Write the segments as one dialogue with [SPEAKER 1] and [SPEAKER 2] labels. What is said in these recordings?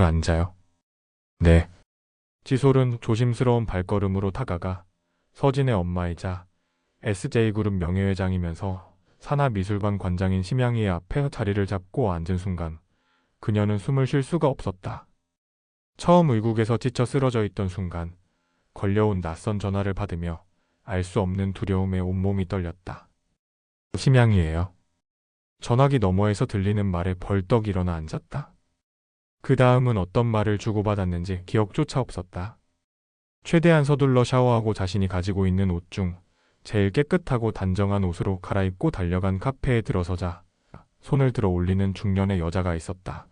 [SPEAKER 1] 앉아요. 네. 지솔은 조심스러운 발걸음으로 다가가 서진의 엄마이자 SJ그룹 명예회장이면서 산하미술관 관장인 심양이의 앞에 자리를 잡고 앉은 순간 그녀는 숨을 쉴 수가 없었다. 처음 의국에서 지쳐 쓰러져 있던 순간 걸려온 낯선 전화를 받으며 알 수 없는 두려움에 온몸이 떨렸다. 심양이에요. 전화기 너머에서 들리는 말에 벌떡 일어나 앉았다. 그 다음은 어떤 말을 주고받았는지 기억조차 없었다. 최대한 서둘러 샤워하고 자신이 가지고 있는 옷 중 제일 깨끗하고 단정한 옷으로 갈아입고 달려간 카페에 들어서자 손을 들어 올리는 중년의 여자가 있었다.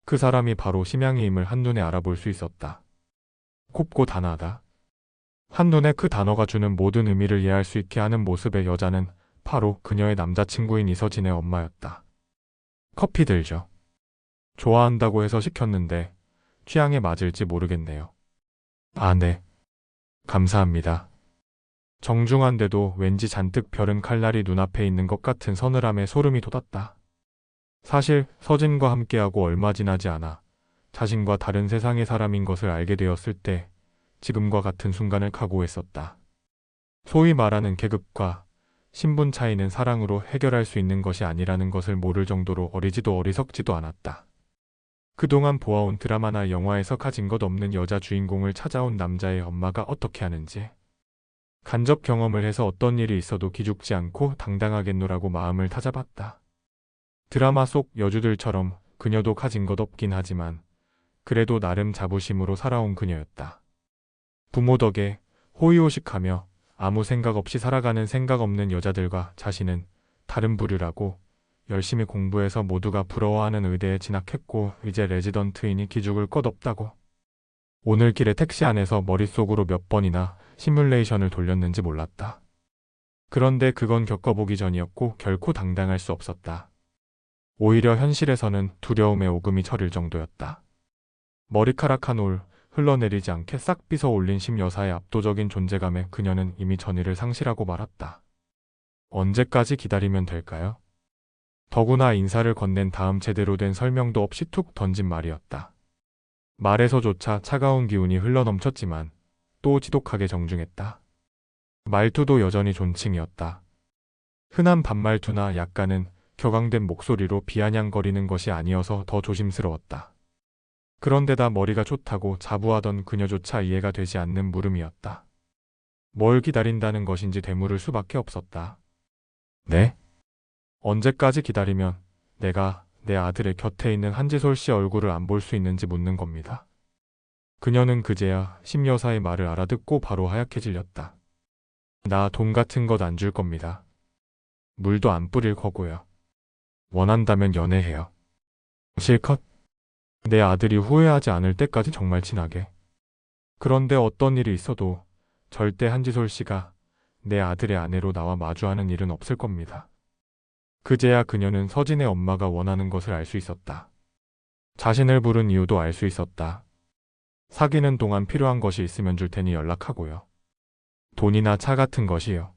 [SPEAKER 1] 그 사람이 바로 심양이임을 한눈에 알아볼 수 있었다. 곱고 단아하다. 한눈에 그 단어가 주는 모든 의미를 이해할 수 있게 하는 모습의 여자는 바로 그녀의 남자친구인 이서진의 엄마였다. 커피 들죠. 좋아한다고 해서 시켰는데 취향에 맞을지 모르겠네요. 아, 네. 감사합니다. 정중한데도 왠지 잔뜩 벼른 칼날이 눈앞에 있는 것 같은 서늘함에 소름이 돋았다. 사실 서진과 함께하고 얼마 지나지 않아 자신과 다른 세상의 사람인 것을 알게 되었을 때 지금과 같은 순간을 각오했었다. 소위 말하는 계급과 신분 차이는 사랑으로 해결할 수 있는 것이 아니라는 것을 모를 정도로 어리지도 어리석지도 않았다. 그동안 보아온 드라마나 영화에서 가진 것 없는 여자 주인공을 찾아온 남자의 엄마가 어떻게 하는지, 간접 경험을 해서 어떤 일이 있어도 기죽지 않고 당당하겠노라고 마음을 다잡았다. 드라마 속 여주들처럼 그녀도 가진 것 없긴 하지만 그래도 나름 자부심으로 살아온 그녀였다. 부모 덕에 호의호식하며 아무 생각 없이 살아가는 생각 없는 여자들과 자신은 다른 부류라고 열심히 공부해서 모두가 부러워하는 의대에 진학했고 이제 레지던트이니 기죽을 것 없다고. 오늘 길에 택시 안에서 머릿속으로 몇 번이나 시뮬레이션을 돌렸는지 몰랐다. 그런데 그건 겪어보기 전이었고 결코 당당할 수 없었다. 오히려 현실에서는 두려움의 오금이 저릴 정도였다. 머리카락 한 올 흘러내리지 않게 싹 빗어 올린 심여사의 압도적인 존재감에 그녀는 이미 전의를 상실하고 말았다. 언제까지 기다리면 될까요? 더구나 인사를 건넨 다음 제대로 된 설명도 없이 툭 던진 말이었다. 말에서조차 차가운 기운이 흘러넘쳤지만 또 지독하게 정중했다. 말투도 여전히 존칭이었다. 흔한 반말투나 약간은 격앙된 목소리로 비아냥거리는 것이 아니어서 더 조심스러웠다. 그런데다 머리가 좋다고 자부하던 그녀조차 이해가 되지 않는 물음이었다. 뭘 기다린다는 것인지 되물을 수밖에 없었다. 네? 언제까지 기다리면 내가 내 아들의 곁에 있는 한지솔 씨 얼굴을 안 볼 수 있는지 묻는 겁니다. 그녀는 그제야 심여사의 말을 알아듣고 바로 하얗게 질렸다. 나 돈 같은 것 안 줄 겁니다. 물도 안 뿌릴 거고요. 원한다면 연애해요. 실컷? 내 아들이 후회하지 않을 때까지 정말 친하게. 그런데 어떤 일이 있어도 절대 한지솔 씨가 내 아들의 아내로 나와 마주하는 일은 없을 겁니다. 그제야 그녀는 서진의 엄마가 원하는 것을 알 수 있었다. 자신을 부른 이유도 알 수 있었다. 사귀는 동안 필요한 것이 있으면 줄 테니 연락하고요. 돈이나 차 같은 것이요.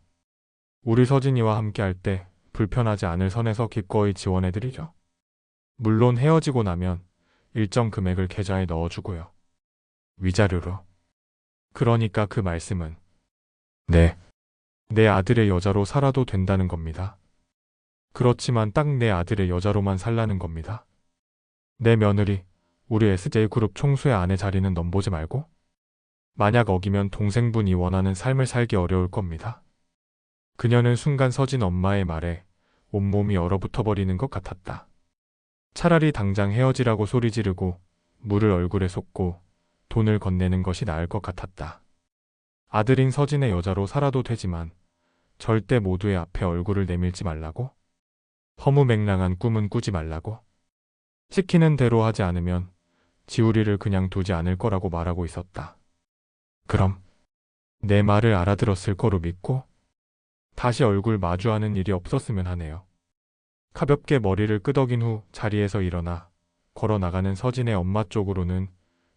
[SPEAKER 1] 우리 서진이와 함께할 때 불편하지 않을 선에서 기꺼이 지원해드리죠. 물론 헤어지고 나면 일정 금액을 계좌에 넣어주고요. 위자료로. 그러니까 그 말씀은 네, 내 아들의 여자로 살아도 된다는 겁니다. 그렇지만 딱 내 아들의 여자로만 살라는 겁니다. 내 며느리, 우리 SJ그룹 총수의 아내 자리는 넘보지 말고. 만약 어기면 동생분이 원하는 삶을 살기 어려울 겁니다. 그녀는 순간 서진 엄마의 말에 온몸이 얼어붙어버리는 것 같았다. 차라리 당장 헤어지라고 소리 지르고 물을 얼굴에 쏟고 돈을 건네는 것이 나을 것 같았다. 아들인 서진의 여자로 살아도 되지만 절대 모두의 앞에 얼굴을 내밀지 말라고? 허무맹랑한 꿈은 꾸지 말라고? 시키는 대로 하지 않으면 지우리를 그냥 두지 않을 거라고 말하고 있었다. 그럼 내 말을 알아들었을 거로 믿고 다시 얼굴 마주하는 일이 없었으면 하네요. 가볍게 머리를 끄덕인 후 자리에서 일어나 걸어 나가는 서진의 엄마 쪽으로는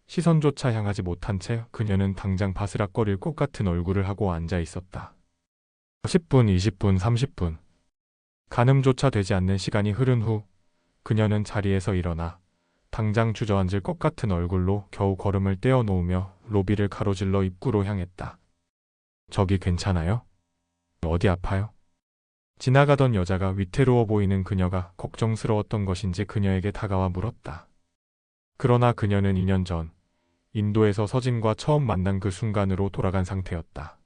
[SPEAKER 1] 시선조차 향하지 못한 채 그녀는 당장 바스락거릴 것 같은 얼굴을 하고 앉아 있었다. 10분, 20분, 30분. 가늠조차 되지 않는 시간이 흐른 후 그녀는 자리에서 일어나 당장 주저앉을 것 같은 얼굴로 겨우 걸음을 떼어놓으며 로비를 가로질러 입구로 향했다. 저기 괜찮아요? 어디 아파요? 지나가던 여자가 위태로워 보이는 그녀가 걱정스러웠던 것인지 그녀에게 다가와 물었다. 그러나 그녀는 2년 전 인도에서 서진과 처음 만난 그 순간으로 돌아간 상태였다.